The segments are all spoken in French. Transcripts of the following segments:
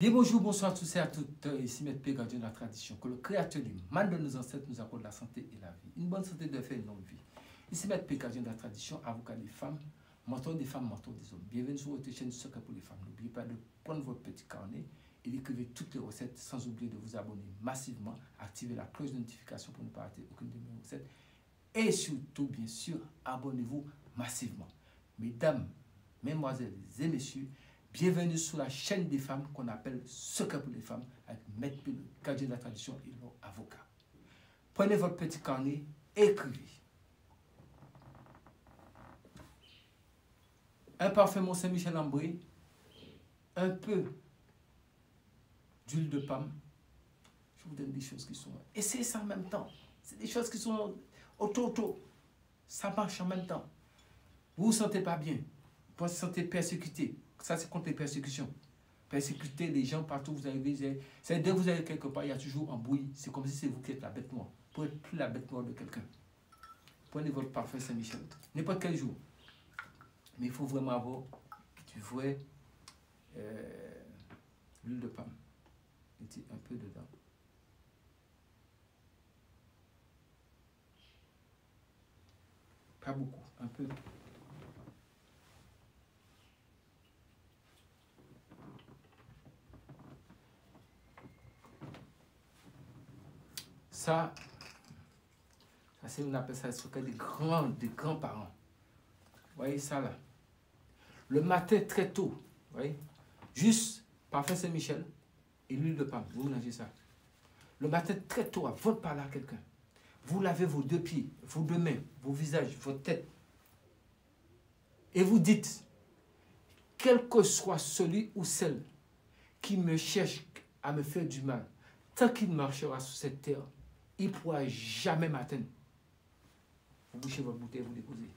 Bien bonjour, bonsoir à tous et à toutes, ici Maître P, gardien de la tradition. Que le Créateur du mal de nos ancêtres nous accorde la santé et la vie. Une bonne santé de faire une longue vie. Ici Maître P, gardien de la tradition, avocat des femmes, mentor des femmes, mentor des hommes. Bienvenue sur votre chaîne Secret pour les femmes. N'oubliez pas de prendre votre petit carnet et d'écrire toutes les recettes sans oublier de vous abonner massivement, activer la cloche de notification pour ne pas rater aucune de mes recettes. Et surtout, bien sûr, abonnez-vous massivement. Mesdames, mesdemoiselles et messieurs, bienvenue sur la chaîne des femmes qu'on appelle Secret pour les femmes avec Maître P, le gardien de la tradition et leur avocat. Prenez votre petit carnet, écrivez. Un parfum Mont Saint-Michel Ambré, un peu d'huile de palme. Je vous donne des choses qui sont... Essayez ça en même temps. C'est des choses qui sont auto. Ça marche en même temps. Vous ne vous sentez pas bien. Vous vous sentez persécuté. Ça, c'est contre les persécutions. Persécuter les gens partout où vous arrivez. C'est dès que vous allez quelque part, il y a toujours un bruit. C'est comme si c'est vous qui êtes la bête noire. Vous n'êtes plus la bête noire de quelqu'un. Prenez votre parfum Saint-Michel. N'importe quel jour. Mais il faut vraiment avoir du vrai l'huile de palme. Mettez un peu dedans. Pas beaucoup, un peu. Ça c'est, on appelle ça le secret des grands-parents. Vous voyez ça là? Le matin très tôt, vous voyez? Juste parfum Saint-Michel et l'huile de palme. Vous mélangez ça. Le matin très tôt, avant de parler à quelqu'un, vous lavez vos deux pieds, vos deux mains, vos visages, votre tête. Et vous dites, quel que soit celui ou celle qui me cherche à me faire du mal, tant qu'il marchera sur cette terre, il ne pourra jamais m'atteindre. Vous bouchez votre bouteille, vous déposez.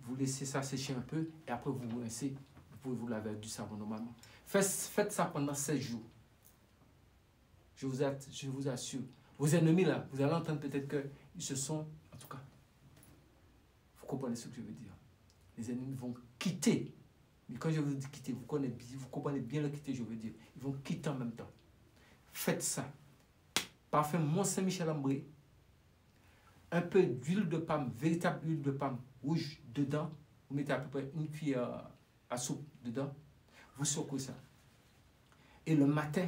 Vous laissez ça sécher un peu et après vous vous rincez. Vous pouvez vous laver avec du savon normalement. Faites ça pendant 16 jours. Je vous assure. Vos ennemis là, vous allez entendre peut-être qu'ils se sont... En tout cas, vous comprenez ce que je veux dire. Les ennemis vont quitter. Mais quand je vous dis quitter, vous comprenez bien le quitter, je veux dire. Ils vont quitter en même temps. Faites ça. Parfum Mont Saint-Michel Ambré. Un peu d'huile de palme, véritable huile de palme rouge dedans. Vous mettez à peu près une cuillère à soupe dedans. Vous secouez ça. Et le matin,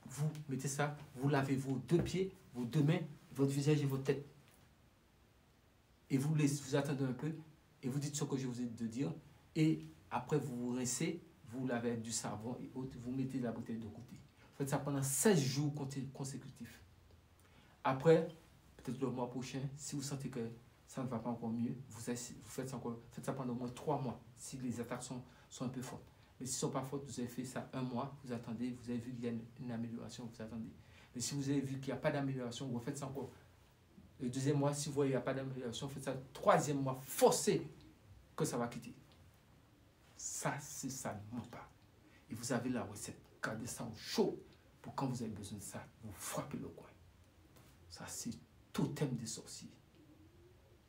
vous mettez ça, vous lavez vos deux pieds, vos deux mains, votre visage et votre tête. Et vous attendez un peu et vous dites ce que je vous ai dit de dire. Et après, vous vous rincez, vous lavez avec du savon et autres, vous mettez la bouteille de côté. Faites ça pendant 16 jours consécutifs. Après, peut-être le mois prochain, si vous sentez que ça ne va pas encore mieux, vous faites ça pendant au moins 3 mois, si les attaques sont un peu fortes. Mais si elles ne sont pas fortes, vous avez fait ça 1 mois, vous attendez, vous avez vu qu'il y a une amélioration, vous attendez. Mais si vous avez vu qu'il n'y a pas d'amélioration, vous faites ça encore le 2e mois, si vous voyez qu'il n'y a pas d'amélioration, faites ça le 3e mois, forcez que ça va quitter. Ça, c'est ça ne ment pas. Et vous avez la recette. Gardez ça au chaud pour quand vous avez besoin de ça, vous frappez le coin. Ça, c'est totem des sorciers.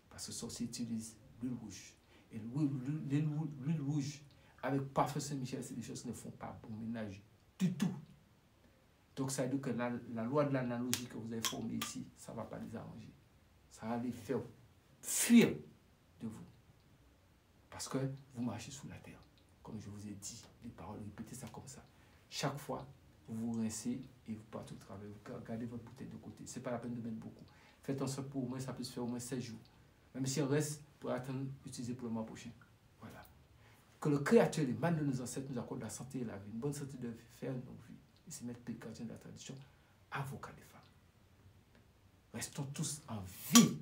Parce que les sorciers utilisent l'huile rouge. Et l'huile rouge, avec parfum Saint-Michel, c'est des choses qui ne font pas bon ménage du tout. Donc, ça veut dire que la loi de l'analogie que vous avez formée ici, ça ne va pas les arranger. Ça va les faire fuir de vous. Parce que vous marchez sous la terre. Comme je vous ai dit, les paroles, répétez ça comme ça. Chaque fois, vous vous rincez et vous partez au travail. Vous gardez votre bouteille de côté. Ce n'est pas la peine de mettre beaucoup. Faites en sorte pour au moins, ça peut se faire au moins 16 jours. Même si on reste, pour attendre, utiliser pour le mois prochain. Voilà. Que le Créateur, les mal de nos ancêtres, nous accorde la santé et la vie. Une bonne santé de faire une longue vie. Et c'est Maître P, gardien de la tradition, avocat des femmes. Restons tous en vie.